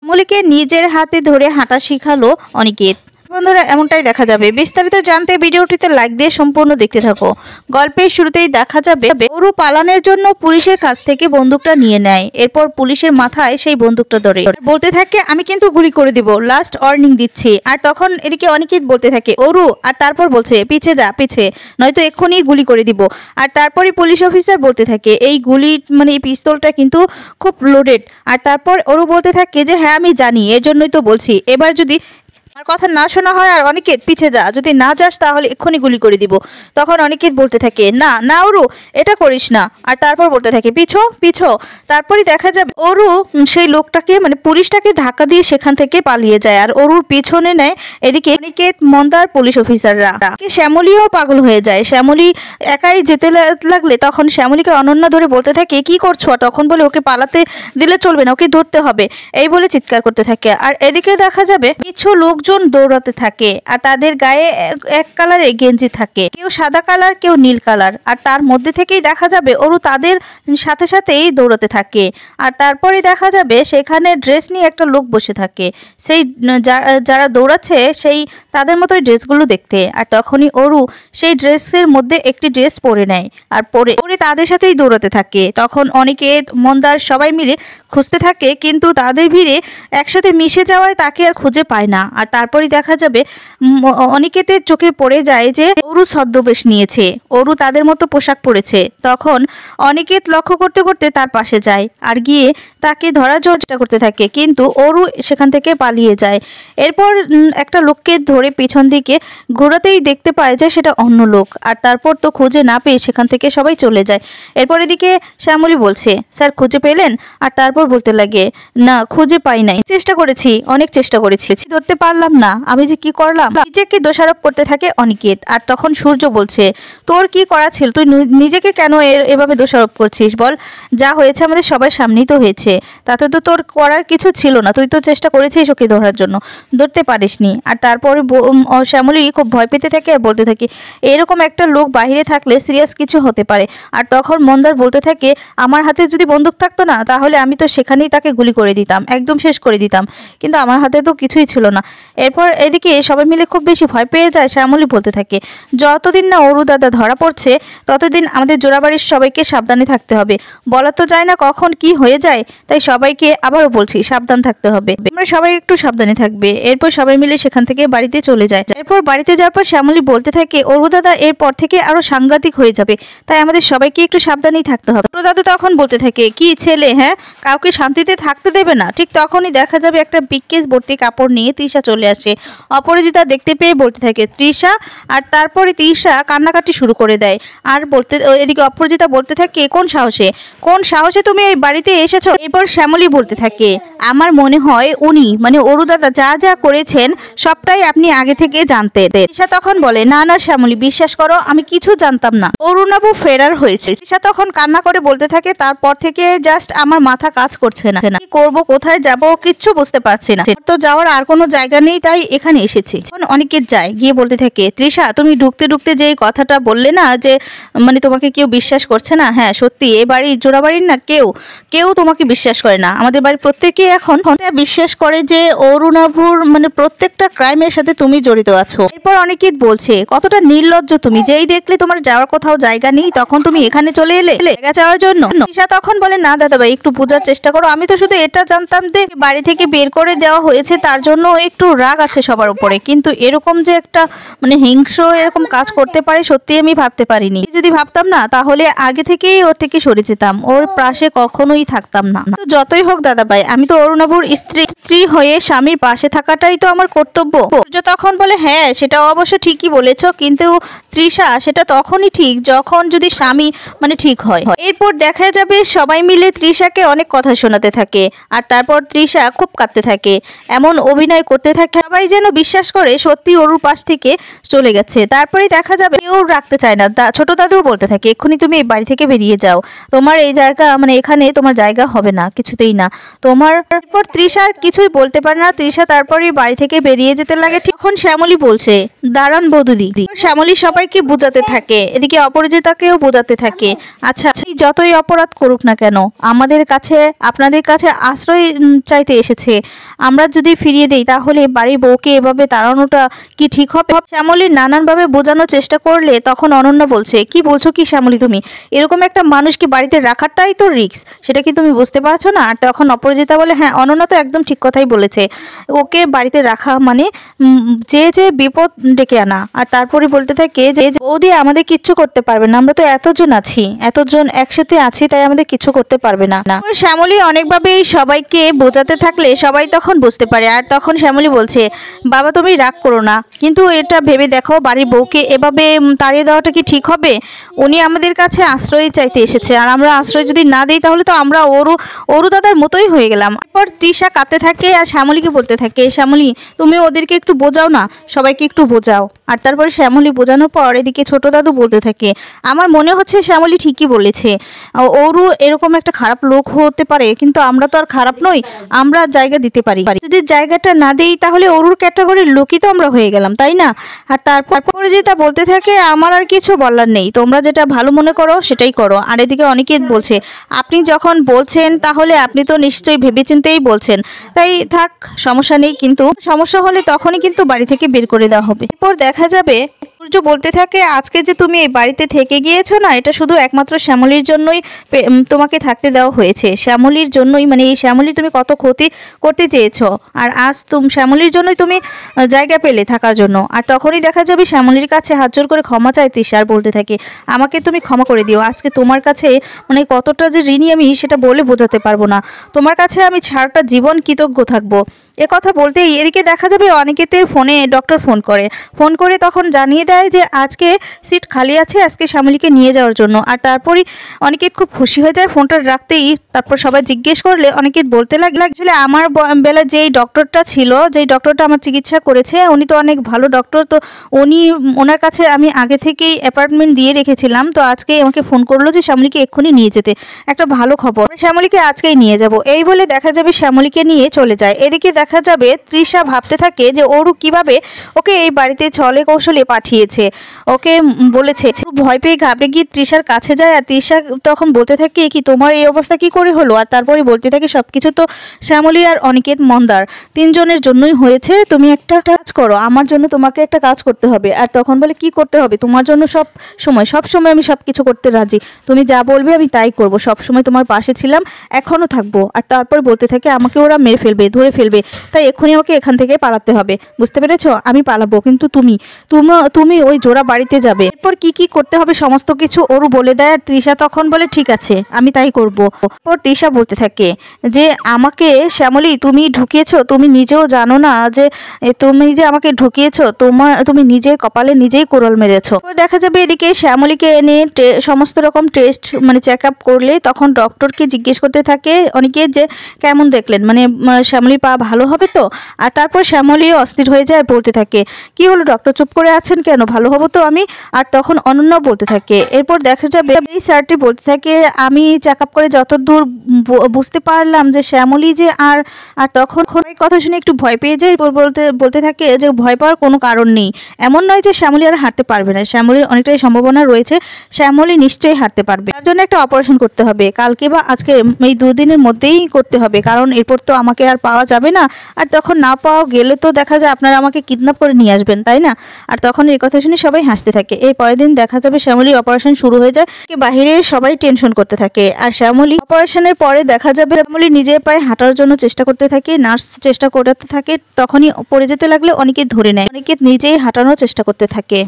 মলিকে নিজের হাতে ধরে হাঁটা শিখালো অনিকেত। বন্ধুরা এমনটাই দেখা যাবে। বিস্তারিত জানতে ভিডিওটিতে লাইক দিয়ে সম্পূর্ণ দেখতে থাকো। গল্পের শুরুতেই দেখা যাবে অরু পালানোর জন্য পুলিশের কাছ থেকে বন্দুকটা নিয়ে নেয়। এরপর পুলিশের মাথায় সেই বন্দুকটা ধরে বলতে থাকে আমি কিন্তু গুলি করে দিব, লাস্ট ওয়ার্নিং দিচ্ছি। আর তখন এদিকে অনিকেত বলতে থাকে অরু, আর তারপর বলছে পিছে যা, পিছে নয়তো এক্ষুনি গুলি করে দিব। আর তারপরে পুলিশ অফিসার বলতে থাকে এই গুলি মানে এই পিস্তলটা কিন্তু খুব লোডেড। আর তারপর অরু বলতে থাকে যে হ্যাঁ আমি জানি, এর জন্যই তো বলছি, এবার যদি আর কথা না শোনা হয় আর অনিকেত পিছে যা, যদি না যাস তাহলে এক্ষুনি গুলি করে দিব। তখন অনিকেত বলতে থাকে না না অরু এটা করিস না। আর তারপর বলতে থাকে পিছো পিছো। তারপরে দেখা যাবে অরু সেই লোকটাকে মানে পুলিশটাকে ধাক্কা দিয়ে সেখান থেকে পালিয়ে যায়। আর অরুর পিছনে নেয় এদিকে অনিকেত, মন্দার, পুলিশ অফিসাররা। শ্যামলীও পাগল হয়ে যায়। শ্যামলী একাই যেতে লাগলে তখন শ্যামলীকে অনন্যা ধরে বলতে থাকে কি করছো, তখন বলে ওকে পালাতে দিলে চলবে না, ওকে ধরতে হবে, এই বলে চিৎকার করতে থাকে। আর এদিকে দেখা যাবে কিছু লোকজন দৌড়াতে থাকে আর তাদের গায়ে এক কালারের গেঞ্জি থাকে, কেউ সাদা কালার কেউ নীল কালার। আর তার মধ্যে থেকেই দেখা যাবে অরু তাদের সাথে সাথেই দৌড়াতে থাকে। আর তারপরে দেখা যাবে সেখানে ড্রেস নিয়ে একটা লোক বসে থাকে, সেই যারা দৌড়াচ্ছে সেই তাদের মতোই ড্রেসগুলো দেখতে। আর তখনই অরু সেই ড্রেসের মধ্যে একটি ড্রেস পরে নেয় আর পরে তাদের সাথেই দৌড়াতে থাকে। তখন অনিকেত, মন্দার সবাই মিলে খুঁজতে থাকে, কিন্তু তাদের ভিড়ে একসাথে মিশে যাওয়ায় তাকে আর খুঁজে পায় না। আর তারপরে দেখা যাবে অনিকেতের চোখে পড়ে যায় যে অরু ছদ্মবেশ নিয়েছে, অরু তাদের মতো পোশাক পরেছে। তখন অনিকেত লক্ষ্য করতে করতে তার পাশে যায় আর গিয়ে তাকে ধরার চেষ্টা করতে থাকে, কিন্তু অরু সেখান থেকে পালিয়ে যায়। এরপর একটা লোককে ধরে পেছন দিকে ঘোরাতেই দেখতে পায় যে সেটা অন্য লোক। আর তারপর তো খুঁজে না পেয়ে সেখান থেকে সবাই চলে যায়। এরপর এদিকে শ্যামলী বলছে স্যার খুঁজে পেলেন? আর তারপর বলতে লাগে না খুঁজে পাই নাই, চেষ্টা করেছি, অনেক চেষ্টা করেছি, ধরতে পারলাম না, আমি যে কি করলাম। নিজেকে দোষারোপ করতে থাকে অনিকেত। আর তখন সূর্য বলছে তোর কি করা ছিল, তুই নিজেকে কেন এভাবে দোষারোপ করছিস, বল যা হয়েছে আমাদের সবার সামনেই তো হয়েছে, তাতে তো তোর করার কিছু ছিল না, তুই তো চেষ্টা করেছিস ওকে ধরার জন্য, ধরতে পারিসনি। আর তারপরে শ্যামলী খুব ভয় পেতে থাকে আর বলতে থাকে এরকম একটা লোক বাইরে থাকলে সিরিয়াস কিছু হতে পারে। আর তখন মন্দার বলতে থাকে আমার হাতে যদি বন্দুক থাকতো না তাহলে আমি তো সেখানেই তাকে গুলি করে দিতাম, একদম শেষ করে দিতাম, কিন্তু আমার হাতে তো কিছুই ছিল না। এরপর এদিকে সবাই মিলে খুব বেশি ভয় পেয়ে যায়। শ্যামলী বলতে থাকে যতদিন না অরু দাদা ধরা পড়ছে ততদিন আমাদের জোড়াবাড়ির সবাইকে সাবধানে থাকতে হবে, বলা তো যায় না কখন কি হয়ে যায়, তাই সবাইকে আবারও বলছি সাবধান থাকতে হবে, আমরা সবাই একটু সাবধানে থাকবে। এরপর সবাই মিলে সেখান থেকে বাড়িতে চলে যায়। এরপর বাড়িতে যাওয়ার পর শ্যামলী বলতে থাকে অরু দাদা এরপর থেকে আরো সাংঘাতিক হয়ে যাবে, তাই আমাদের সবাইকে একটু সাবধানেই থাকতে হবে। অরু দাদা তখন বলতে থাকে কি ছেলে, হ্যাঁ কাউকে শান্তিতে থাকতে দেবে না। ঠিক তখনই দেখা যাবে একটা বিকেস ভর্তি কাপড় নিয়ে তৃষা চলে আসে। অপরাজিতা দেখতে পেয়ে বলতে থাকে তৃষা। আর তারপরে তৃষা কান্নাকাটি শুরু করে দেয়। আর এদিকে অপরাজিতা বলতে থাকে কোন সাহসে তুমি এই বাড়িতে এসেছো। এরপর শ্যামলী বলতে থাকে আমার মনে হয় উনি মানে অরু দাদা যা যা করেছেন সবটাই আপনি আগে থেকে জানতেন। তৃষা তখন বলে না না শ্যামলী বিশ্বাস করো আমি কিছু জানতাম না, অরুণাবু ফেরার হয়েছে। তৃষা তখন কান্না করে বলতে থাকে তারপর থেকে জাস্ট আমার মাথা কাজ করছে না, কি করবো কোথায় যাব কিচ্ছু বুঝতে পারছি না, তো যাওয়ার আর কোনো জায়গা নেই তাই এখানে এসেছি। অনেকে যায় গিয়ে বলতে থাকে তৃষা তুমি ঢুকতে ঢুকতে যে কথাটা বললে না যে মানে তোমাকে কেউ বিশ্বাস করছে না, হ্যাঁ সত্যি এই বাড়ি জোড়াবাড়ির না কেউ তোমাকে বিশ্বাস করে না, আমাদের বাড়ির প্রত্যেকে এখন বিশ্বাস করে যে অরুণাভুর মানে প্রত্যেকটা ক্রাইমের সাথে তুমি জড়িত আছো। এরপর অনেকে বলছে কতটা নির্লজ্জ তুমি, যেই দেখলে তোমার যাওয়ার কোথাও জায়গা নেই তখন তুমি এখানে চলে এলে জায়গা চাওয়ার জন্য। তৃষা তখন বলে না দাদা ভাই একটু বোঝার চেষ্টা করো, আমি তো শুধু এটা জানতাম যে বাড়ি থেকে বের করে দেওয়া হয়েছে তার জন্য একটু রাগ আছে সবার উপরে, কিন্তু এরকম যে একটা মানে হিংস্র এরকম কাজ করতে পারে সত্যি আমি ভাবতে পারিনি, যদি ভাবতাম না তাহলে আগে থেকেই ওর থেকে সরে যেতাম, ওর পাশে কখনোই থাকতাম না। তো যতই হোক দাদা ভাই আমি তো অরুণাভুর স্ত্রী হয়ে স্বামীর পাশে থাকাটাই তো আমার কর্তব্য। সূর্য তখন বলে হ্যাঁ সেটা অবশ্য ঠিকই বলেছ, কিন্তু তৃষা সেটা তখনই ঠিক যখন যদি স্বামী মানে ঠিক হয়। এরপর দেখা যাবে সবাই মিলে তৃষাকে অনেক কথা শোনাতে থাকে আর তারপর তৃষা খুব কাঁদতে থাকে, এমন অভিনয় করতে থাকে সবাই যেন বিশ্বাস করে সত্যি অরুর পাশ থেকে চলে গেছে। তারপরে দেখা যাবে কেউ রাখতে চায় না, ছোট দাদুও বলতে থাকে এক্ষুনি তুমি এই বাড়ি থেকে বেরিয়ে যাও, তোমার এই জায়গা মানে এখানে তোমার জায়গা হবে না, কিছুতেই না তোমার। তারপর তৃষা কিছুই বলতে পারে না, তৃষা তারপরে বাড়ি থেকে বেরিয়ে যেতে লাগে। তখন শ্যামলী বলছে দাঁড়ান বৌদি। শ্যামলী সবাই সবাইকে বোঝাতে থাকে, এদিকে অপরাজিতাকেও বোঝাতে থাকে আচ্ছা যতই অপরাধ করুক না কেন আমাদের কাছে আপনাদের কাছে আশ্রয় চাইতে এসেছে, আমরা যদি ফিরিয়ে দেই তাহলে বাড়ির বউকে এভাবে তাড়ানোটা কি ঠিক হবে? শ্যামলী নানানভাবে বোঝানোর চেষ্টা করলে তখন অনন্যা বলছে, কি বলছো কি শ্যামলী তুমি? এরকম একটা মানুষকে বাড়িতে রাখাটাই তো রিস্ক, সেটা কি তুমি বুঝতে পারছো না? আর তখন অপরাজিতা বলে, হ্যাঁ অনন্যা তো একদম ঠিক কথাই বলেছে, ওকে বাড়িতে রাখা মানে যে বিপদ ডেকে আনা। আর তারপরে বলতে থাকে যে বৌদি আমাদের কিচ্ছু করতে পারবে না, আমরা তো এতজন আছি, এতজন একসাথে আছি, তাই আমাদের কিছু করতে পারবে না। শ্যামলী অনেকভাবেই সবাইকে বোঝাতে থাকলে সবাই তখন বুঝতে পারে। আর তখন শ্যামলী বলছে, বাবা তুমি রাগ করো না, কিন্তু এটা ভেবে দেখো বাড়ির বউকে এভাবে তাড়িয়ে দেওয়াটা কি ঠিক হবে? উনি আমাদের কাছে আশ্রয় চাইতে এসেছে, আর আমরা আশ্রয় যদি না দিই তাহলে তো আমরা ওরু দাদার মতোই হয়ে গেলাম। তারপর তৃষা কাঁদতে থাকে আর শ্যামলীকে বলতে থাকে, শ্যামলী তুমি ওদেরকে একটু বোঝাও না, সবাইকে একটু বোঝাও। আর তারপরে শ্যামলী বোঝানোর পর এদিকে ছোট দাদু বলতে থাকে, আমার মনে হচ্ছে শ্যামলী ঠিকই বলেছে, ওরও এরকম একটা খারাপ লোক হতে পারে, কিন্তু আমরা তো আর খারাপ নই, আমরা জায়গা দিতে পারি, যদি জায়গাটা না দেই তাহলে ওরুর ক্যাটাগরির লোকই তো আমরা হয়ে গেলাম, তাই না? আর তারপরে যে তা বলতে থাকে, আমার আর কিছু বলার নেই, তোমরা যেটা ভালো মনে করো সেটাই করো। আর এদিকে অনিকেত বলছে, আপনি যখন বলছেন তাহলে আপনি তো নিশ্চয়ই ভেবেচিন্তেই বলছেন, তাই থাক সমস্যা নেই, কিন্তু সমস্যা হলে তখনই কিন্তু বাড়ি থেকে বের করে দেওয়া হবে। এরপর দেখা যাবে সূর্য বলতে থাকে, আজকে যে তুমি এই বাড়িতে থেকে গিয়েছো না, এটা শুধু একমাত্র শ্যামলীর জন্যই তোমাকে থাকতে দেওয়া হয়েছে, শ্যামলীর জন্যই, মানে এই শ্যামলী তুমি কত ক্ষতি করতে চেয়েছো, আর আজ শ্যামলীর জন্যই তুমি জায়গা পেলে থাকার জন্য। আর তখনই দেখা যাবে শ্যামলীর কাছে হাত জোর করে ক্ষমা চায় তৃষা, আর বলতে থাকে, আমাকে তুমি ক্ষমা করে দিও, আজকে তোমার কাছে মানে কতটা যে ঋণী আমি সেটা বলে বোঝাতে পারবো না, তোমার কাছে আমি সারাটা জীবন কৃতজ্ঞ থাকবো। কথা বলতেই এদিকে দেখা যাবে অনিকেতের ফোনে ডক্টর ফোন করে তখন জানিয়ে দেয় যে আজকে সিট খালি আছে, আজকে শ্যামলীকে নিয়ে যাওয়ার জন্য। আর তারপরই অনিকেত খুব খুশি হয়ে যায় ফোনটা রাখতেই। তারপর সবাই জিজ্ঞেস করলে অনিকেত বলতে লাগলে, আসলে আমার বেলা যেই ডক্টরটা ছিল, যেই ডক্টরটা আমার চিকিৎসা করেছে, উনি তো অনেক ভালো ডক্টর, তো ওনার কাছে আমি আগে থেকেই অ্যাপার্টমেন্ট দিয়ে রেখেছিলাম, তো আজকে আমাকে ফোন করলো যে শ্যামলীকে এক্ষুনি নিয়ে যেতে, একটা ভালো খবর, শ্যামলীকে আজকেই নিয়ে যাব। এই বলে দেখা যাবে শ্যামলীকে নিয়ে চলে যায়। এদিকে দেখা যাবে তৃষা ভাবতে থাকে যে ওরু কিভাবে ওকে এই বাড়িতে ছলে কৌশলে পাঠিয়েছে, ওকে বলেছে, ভয় পেয়ে ঘাবড়ে গিয়ে তৃষার কাছে যায়। আর তৃষা তখন বলতে থাকে, কি তোমার এই অবস্থা কি করে হলো? আর তারপরে বলতে থাকে, সবকিছু তো শ্যামলী আর অনিকেত মন্দার তিনজনের জন্যই হয়েছে, তুমি একটা কাজ করো, আমার জন্য তোমাকে একটা কাজ করতে হবে। আর তখন বলে, কি করতে হবে? তোমার জন্য সব সময় আমি সব কিছু করতে রাজি, তুমি যা বলবে আমি তাই করব, সব সময় তোমার পাশে ছিলাম, এখনো থাকবো। আর তারপর বলতে থাকে, আমাকে ওরা মেরে ফেলবে, ধরে ফেলবে, তাই এক্ষুনি আমাকে এখান থেকে পালাতে হবে, বুঝতে পেরেছো? আমি পালাবো, কিন্তু তুমি ওই জোড়া বাড়িতে যাবে। এরপর কি করতে হবে সমস্ত কিছু ওরু বলে দেয়। আর তৃষা তখন বলে, ঠিক আছে আমি তাই করব। এরপর তৃষা বলতে থাকে যে, আমাকে শ্যামলী তুমি ঢুকিয়েছো, তুমি নিজেও জানো না যে তুমি যে আমাকে ঢুকিয়েছো, তুমি নিজে কপালে নিজেই কোড়াল মেরেছো। দেখা যাবে এদিকে শ্যামলীকে এনে সমস্ত রকম টেস্ট মানে চেক আপ করলে তখন ডক্টরকে জিজ্ঞেস করতে থাকে অনেকে যে কেমন দেখলেন, মানে শ্যামলী পা ভালো হবে তো? আর তারপর শ্যামলী অস্থির হয়ে যায়, বলতে থাকে, কি হলো ডক্টর চুপ করে আছেন কেন, ভালো হবো তো আমি? আর তখন অনন্য বলতে থাকে, এরপর দেখা যাবে এই স্যারটি বলতে থাকে, আমি চেক আপ করে যতদূর বুঝতে পারলাম যে শ্যামলী যে আর তখন এই কথা শুনে একটু ভয় পেয়ে যায়। বলতে থাকে যে ভয় পাওয়ার কোনো কারণ নেই, এমন নয় যে শ্যামলী আর হাঁটতে পারবে না, শ্যামলীর অনেকটাই সম্ভাবনা রয়েছে, শ্যামলী নিশ্চয়ই হাঁটতে পারবে, তার জন্য একটা অপারেশন করতে হবে, কালকে বা আজকে এই দুদিনের মধ্যেই করতে হবে, কারণ এরপর তো আমাকে আর পাওয়া যাবে না, আর তখন না পাওয়া গেলে তো দেখা যায় আপনারা আমাকে কিডন্যাপ করে নিয়ে আসবেন, তাই না? আর তখন এই কথা শুনে সবাই হাসতে থাকে। এর পরের দিন দেখা যাবে শ্যামলীর অপারেশন শুরু হয়ে যায়, বাহিরে সবাই টেনশন করতে থাকে। আর শ্যামলী অপারেশনের পরে দেখা যাবে শ্যামলী নিজের পায়ে হাঁটার জন্য চেষ্টা করতে থাকে, নার্স চেষ্টা করতে থাকে, তখনই পড়ে যেতে লাগলে অনেকে ধরে নেয়, অনেকে নিজেই হাঁটানোর চেষ্টা করতে থাকে।